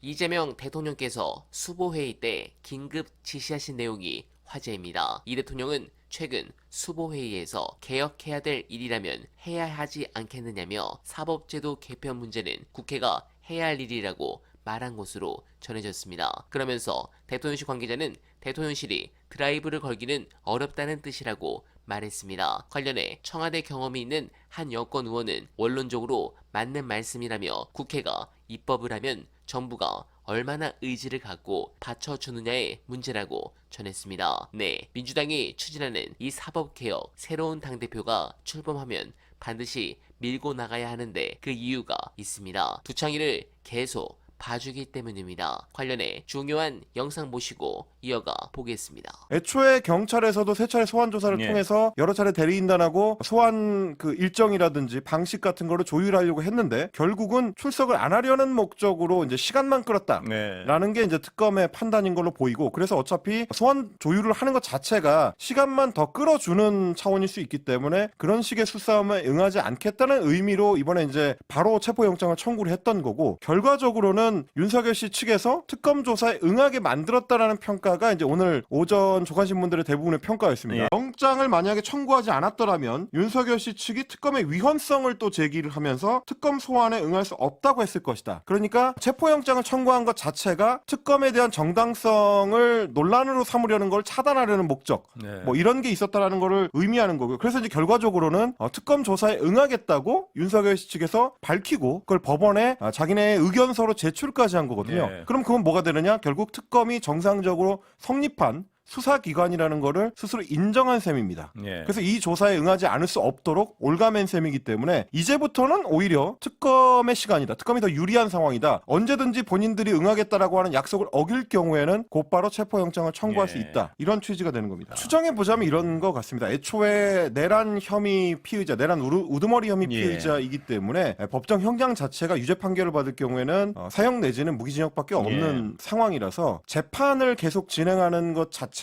이재명 대통령께서 수보회의 때 긴급 지시하신 내용이 화제입니다. 이 대통령은 최근 수보회의에서 개혁해야 될 일이라면 해야 하지 않겠느냐며 사법제도 개편 문제는 국회가 해야 할 일이라고 말한 것으로 전해졌습니다. 그러면서 대통령실 관계자는 대통령실이 드라이브를 걸기는 어렵다는 뜻이라고 말했습니다. 관련해 청와대 경험이 있는 한 여권 의원은 원론적으로 맞는 말씀이라며 국회가 입법을 하면 정부가 얼마나 의지를 갖고 받쳐주느냐의 문제라고 전했습니다. 네, 민주당이 추진하는 이 사법개혁, 새로운 당대표가 출범하면 반드시 밀고 나가야 하는데 그 이유가 있습니다. 두창이를 계속 봐주기 때문입니다. 관련해 중요한 영상 보시고 이어가 보겠습니다. 애초에 경찰에서도 세 차례 소환 조사를 통해서 여러 차례 대리인단하고 소환 그 일정이라든지 방식 같은 거를 조율하려고 했는데 결국은 출석을 안 하려는 목적으로 이제 시간만 끌었다라는 게 이제 특검의 판단인 걸로 보이고, 그래서 어차피 소환 조율을 하는 것 자체가 시간만 더 끌어주는 차원일 수 있기 때문에 그런 식의 수싸움에 응하지 않겠다는 의미로 이번에 이제 바로 체포영장을 청구를 했던 거고, 결과적으로는 윤석열 씨 측에서 특검 조사에 응하게 만들었다라는 평가가 이제 오늘 오전 조간신문들의 대부분의 평가였습니다. 영장을 만약에 청구하지 않았더라면 윤석열 씨 측이 특검의 위헌성을 또 제기를 하면서 특검 소환에 응할 수 없다고 했을 것이다. 그러니까 체포영장을 청구한 것 자체가 특검에 대한 정당성을 논란으로 삼으려는 걸 차단하려는 목적, 뭐 이런 게 있었다라는 거를 의미하는 거고요. 그래서 이제 결과적으로는 특검 조사에 응하겠다고 윤석열 씨 측에서 밝히고 그걸 법원에 자기네의 의견서로 제출까지 한 거거든요. 그럼 그건 뭐가 되느냐? 결국 특검이 정상적으로 성립한 수사기관이라는 거를 스스로 인정한 셈입니다. 그래서 이 조사에 응하지 않을 수 없도록 올가맨 셈이기 때문에 이제부터는 오히려 특검의 시간이다. 특검이 더 유리한 상황이다. 언제든지 본인들이 응하겠다라고 하는 약속을 어길 경우에는 곧바로 체포영장을 청구할 수 있다. 이런 취지가 되는 겁니다. 추정해보자면 이런 것 같습니다. 애초에 내란 혐의 피의자, 내란 우두머리 혐의 피의자이기 때문에 법정 형량 자체가 유죄 판결을 받을 경우에는 사형 내지는 무기징역밖에 없는 상황이라서 재판을 계속 진행하는 것 자체가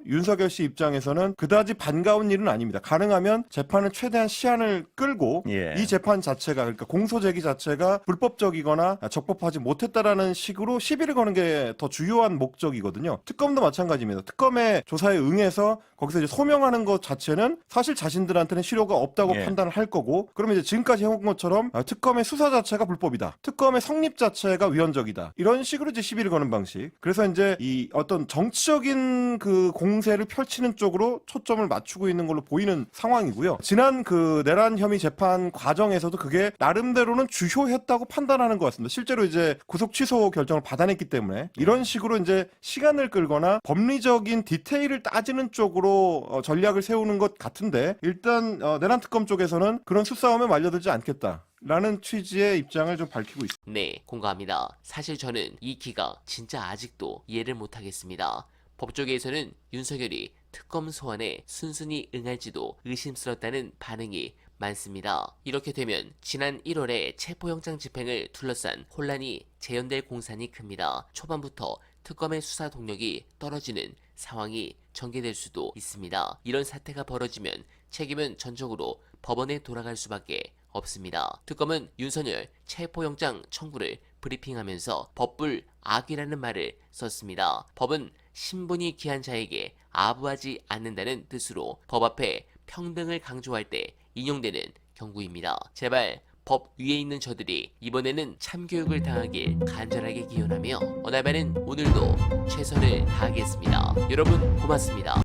윤석열 씨 입장에서는 그다지 반가운 일은 아닙니다. 가능하면 재판을 최대한 시한을 끌고 이 재판 자체가, 그러니까 공소 제기 자체가 불법적이거나 적법하지 못했다라는 식으로 시비를 거는 게 더 주요한 목적이거든요. 특검도 마찬가지입니다. 특검의 조사에 응해서 거기서 이제 소명하는 것 자체는 사실 자신들한테는 실효가 없다고 판단을 할 거고, 그러면 이제 지금까지 해온 것처럼 특검의 수사 자체가 불법이다. 특검의 성립 자체가 위헌적이다. 이런 식으로 이제 시비를 거는 방식. 그래서 이제 이 어떤 정치적인 그 공세를 펼치는 쪽으로 초점을 맞추고 있는 걸로 보이는 상황이고요. 지난 그 내란 혐의 재판 과정에서도 그게 나름대로는 주효했다고 판단하는 것 같습니다. 실제로 이제 구속 취소 결정을 받아냈기 때문에 이런 식으로 이제 시간을 끌거나 법리적인 디테일을 따지는 쪽으로 전략을 세우는 것 같은데, 일단 내란 특검 쪽에서는 그런 수싸움에 말려들지 않겠다 라는 취지의 입장을 좀 밝히고 있습니다. 네, 공감합니다. 사실 저는 이 기가 진짜 아직도 이해를 못하겠습니다. 법조계에서는 윤석열이 특검 소환에 순순히 응할지도 의심스럽다는 반응이 많습니다. 이렇게 되면 지난 1월에 체포영장 집행을 둘러싼 혼란이 재현될 공산이 큽니다. 초반부터 특검의 수사 동력이 떨어지는 상황이 전개될 수도 있습니다. 이런 사태가 벌어지면 책임은 전적으로 법원에 돌아갈 수밖에 없습니다. 특검은 윤석열 체포영장 청구를 브리핑하면서 법불 악이라는 말을 썼습니다. 법은 신분이 귀한 자에게 아부하지 않는다는 뜻으로 법 앞에 평등을 강조할 때 인용되는 경구입니다. 제발 법 위에 있는 저들이 이번에는 참교육을 당하길 간절하게 기원하며 어날바는 오늘도 최선을 다하겠습니다. 여러분 고맙습니다.